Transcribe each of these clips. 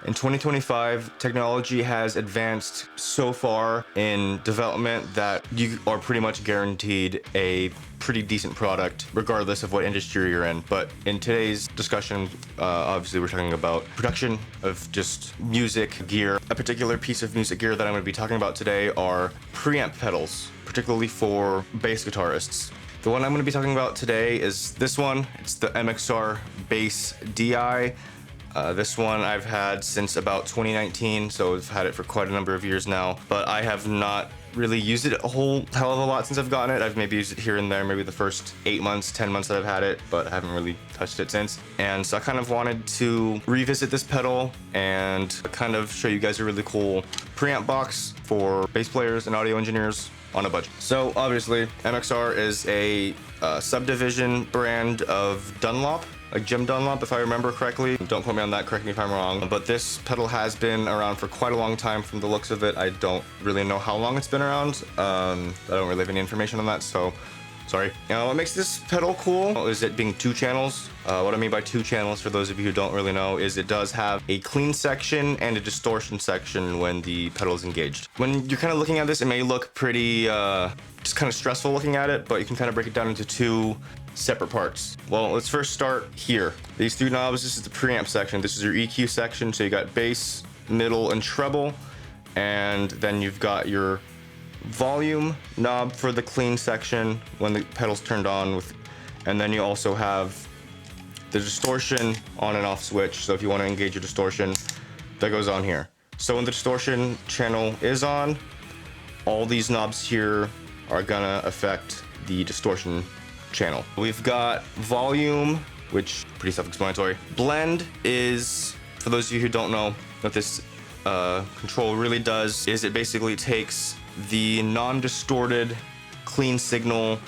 In 2025, technology has advanced so far in development that you are pretty much guaranteed a pretty decent product regardless of what industry you're in. But in today's discussion, obviously we're talking about production of just music gear. A particular piece of music gear that I'm going to be talking about today are preamp pedals, particularly for bass guitarists. The one I'm going to be talking about today is this one. It's the MXR Bass DI. This one I've had since about 2019, so I've had it for quite a number of years now, but I have not really used it a whole hell of a lot since I've gotten it. I've maybe used it here and there, maybe the first 8 months, 10 months that I've had it, but I haven't really touched it since. And so I kind of wanted to revisit this pedal and kind of show you guys a really cool preamp box for bass players and audio engineers on a budget. So obviously MXR is a subdivision brand of Dunlop, like Jim Dunlop, if I remember correctly. Don't quote me on that, correct me if I'm wrong. But this pedal has been around for quite a long time from the looks of it. I don't really know how long it's been around. I don't really have any information on that, so sorry. What makes this pedal cool is it being 2 channels. What I mean by 2 channels, for those of you who don't really know, is it does have a clean section and a distortion section when the pedal is engaged. When you're kind of looking at this, it may look pretty just kind of stressful looking at it, but you can kind of break it down into 2 separate parts. Well, let's first start here. These 3 knobs, this is the preamp section. This is your EQ section, so you got bass, middle, and treble, and then you've got your volume knob for the clean section when the pedal's turned on, and then you also have the distortion on and off switch. So if you want to engage your distortion, that goes on here. So when the distortion channel is on, all these knobs here are gonna affect the distortion channel. We've got volume, which pretty self-explanatory. Blend is, for those of you who don't know what this control really does, is it basically takes the non-distorted clean signal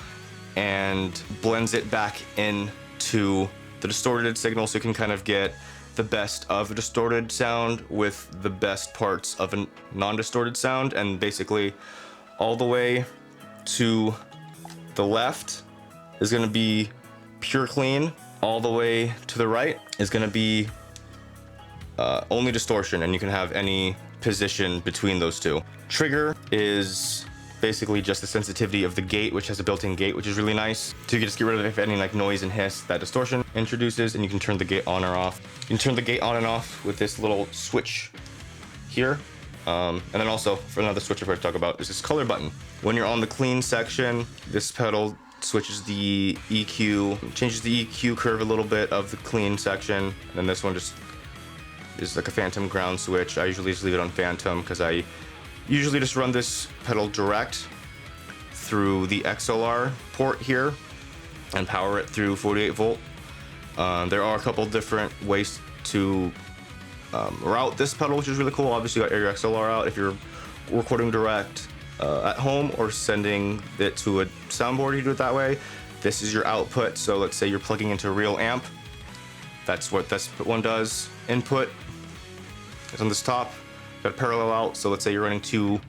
and blends it back into the distorted signal, so you can kind of get the best of a distorted sound with the best parts of a non-distorted sound. And basically all the way to the left is going to be pure clean. All the way to the right is going to be only distortion, and you can have any position between those 2. Trigger is basically just the sensitivity of the gate, which has a built-in gate, which is really nice. So you can just get rid of any like noise and hiss that distortion introduces, and you can turn the gate on or off. You can turn the gate on and off with this little switch here. And then also, for another switch I'm going to talk about, is this color button. When you're on the clean section, this pedal switches the EQ, changes the EQ curve a little bit of the clean section, and then this one just is like a phantom ground switch. I usually just leave it on phantom because I usually just run this pedal direct through the XLR port here and power it through 48 volt. There are a couple different ways to route this pedal, which is really cool. Obviously you got your XLR out if you're recording direct at home, or sending it to a soundboard, you do it that way. This is your output, so let's say you're plugging into a real amp. That's what this one does. Input is on this top. Got a parallel out, so let's say you're running 2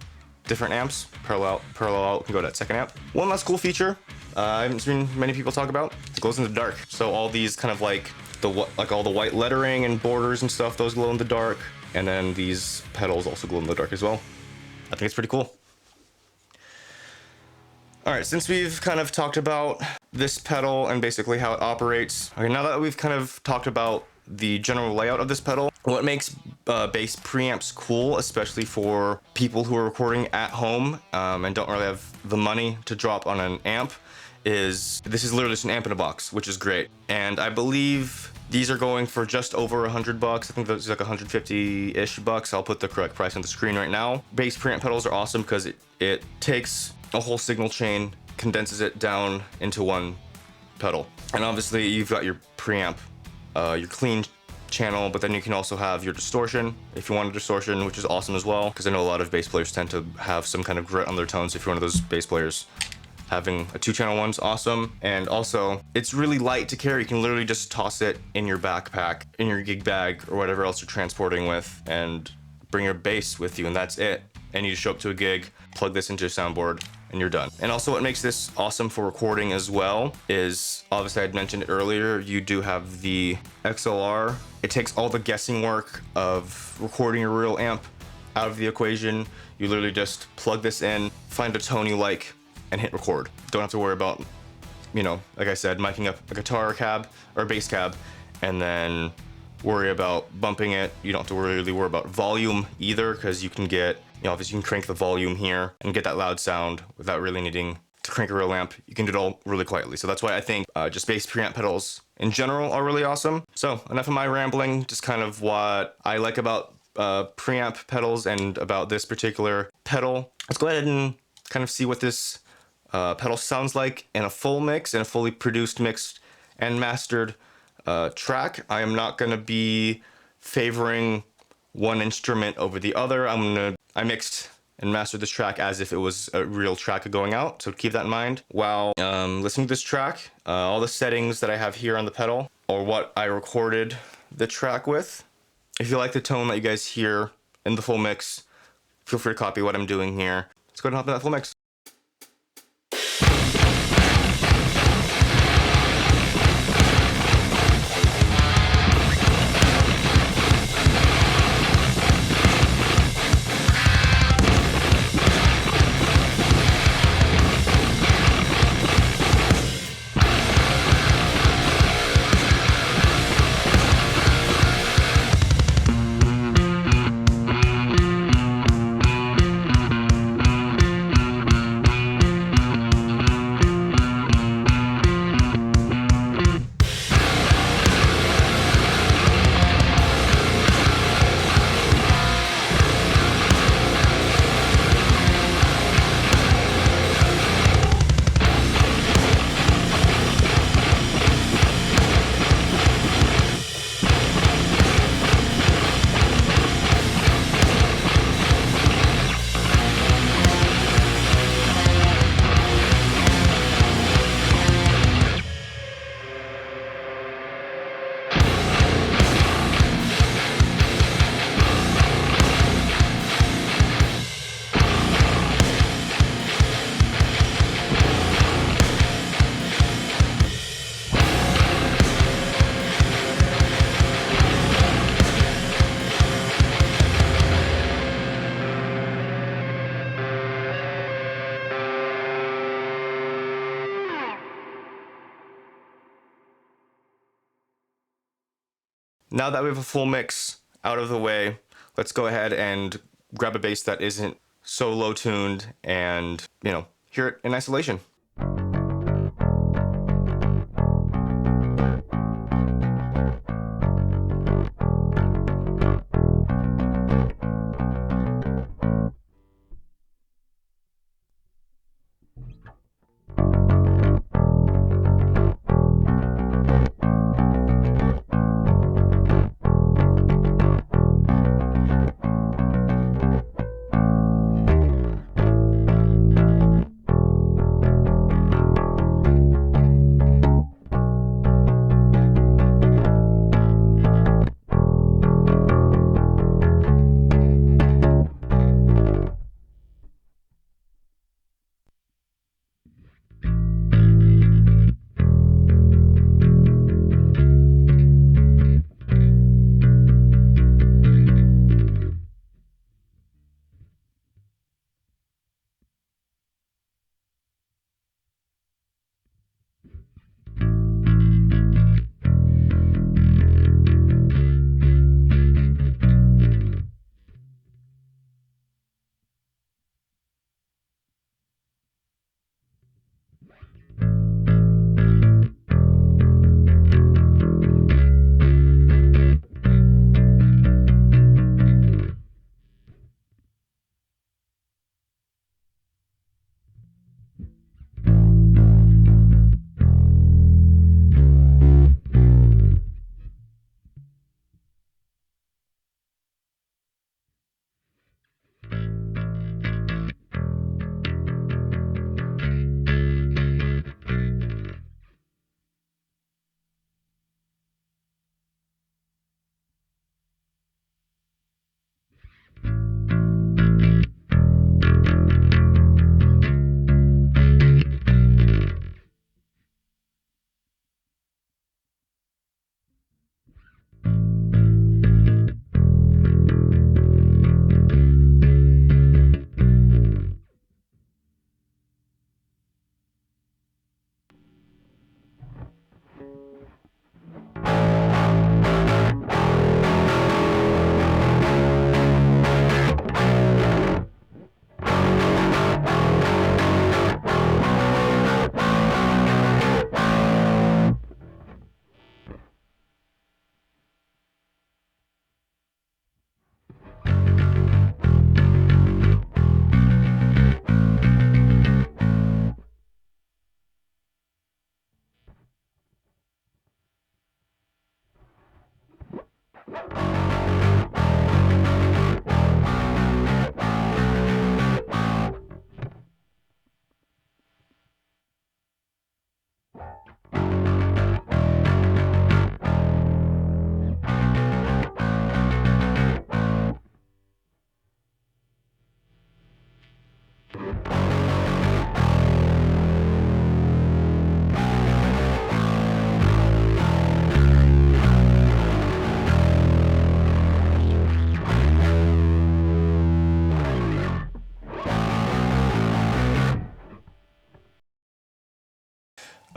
different amps. Parallel out can go to that second amp. One last cool feature I haven't seen many people talk about, it glows in the dark. So all these kind of like all the white lettering and borders and stuff, those glow in the dark, and then these pedals also glow in the dark as well. I think it's pretty cool. All right, since we've kind of talked about this pedal and basically how it operates, okay, now that we've kind of talked about the general layout of this pedal, what makes bass preamps cool, especially for people who are recording at home and don't really have the money to drop on an amp, is this is literally just an amp in a box, which is great. And I believe these are going for just over $100. I think that's like 150-ish bucks. I'll put the correct price on the screen right now. Bass preamp pedals are awesome because it takes a whole signal chain, condenses it down into one pedal. And obviously you've got your preamp, your clean channel, but then you can also have your distortion if you want a distortion, which is awesome as well, because I know a lot of bass players tend to have some kind of grit on their tones. If you're one of those bass players, having a 2-channel one's awesome. And also it's really light to carry. You can literally just toss it in your backpack, in your gig bag, or whatever else you're transporting with, and bring your bass with you, and that's it. And you just show up to a gig, plug this into your soundboard, and you're done. And also what makes this awesome for recording as well is, obviously I'd mentioned it earlier, you do have the XLR. It takes all the guessing work of recording a real amp out of the equation. You literally just plug this in, find a tone you like, and hit record. Don't have to worry about, you know, like I said, miking up a guitar cab or a bass cab, and then worry about bumping it. You don't have to really worry about volume either, because you can get, you know, obviously you can crank the volume here and get that loud sound without really needing to crank a real amp. You can do it all really quietly. So that's why I think just bass preamp pedals in general are really awesome. So enough of my rambling, just kind of what I like about preamp pedals and about this particular pedal. Let's go ahead and kind of see what this pedal sounds like in a full mix, in a fully produced, mixed, and mastered track. I am not going to be favoring one instrument over the other. I mixed and mastered this track as if it was a real track going out, so keep that in mind while listening to this track. All the settings that I have here on the pedal are what I recorded the track with. If you like the tone that you guys hear in the full mix, feel free to copy what I'm doing here. Let's go ahead and hop in that full mix. Now that we have a full mix out of the way, let's go ahead and grab a bass that isn't so low tuned and, you know, hear it in isolation.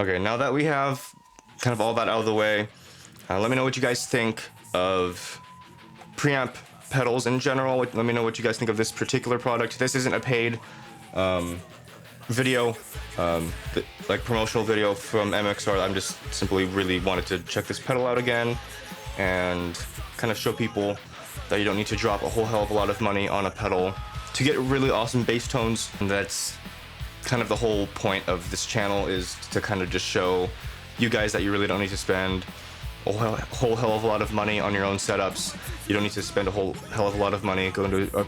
Okay, now that we have kind of all that out of the way, let me know what you guys think of preamp pedals in general. Let me know what you guys think of this particular product. This isn't a paid video, like promotional video from MXR. I'm just simply really wanted to check this pedal out again and kind of show people that you don't need to drop a whole hell of a lot of money on a pedal to get really awesome bass tones. And that's kind of the whole point of this channel, is to kind of just show you guys that you really don't need to spend a whole hell of a lot of money on your own setups. You don't need to spend a whole hell of a lot of money going to a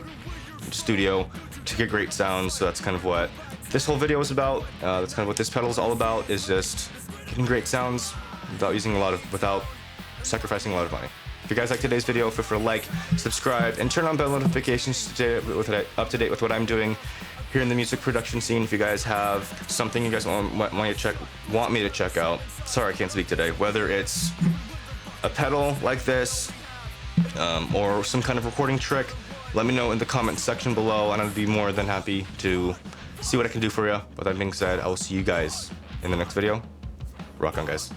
studio to get great sounds. So that's kind of what this whole video is about. That's kind of what this pedal is all about, is just getting great sounds without sacrificing a lot of money. If you guys like today's video, feel free to like, subscribe, and turn on bell notifications to stay up to date with what I'm doing here in the music production scene. If you guys have something you guys want me to check out, sorry I can't speak today, whether it's a pedal like this or some kind of recording trick, let me know in the comment section below, and I'd be more than happy to see what I can do for you. With that being said, I will see you guys in the next video. Rock on, guys.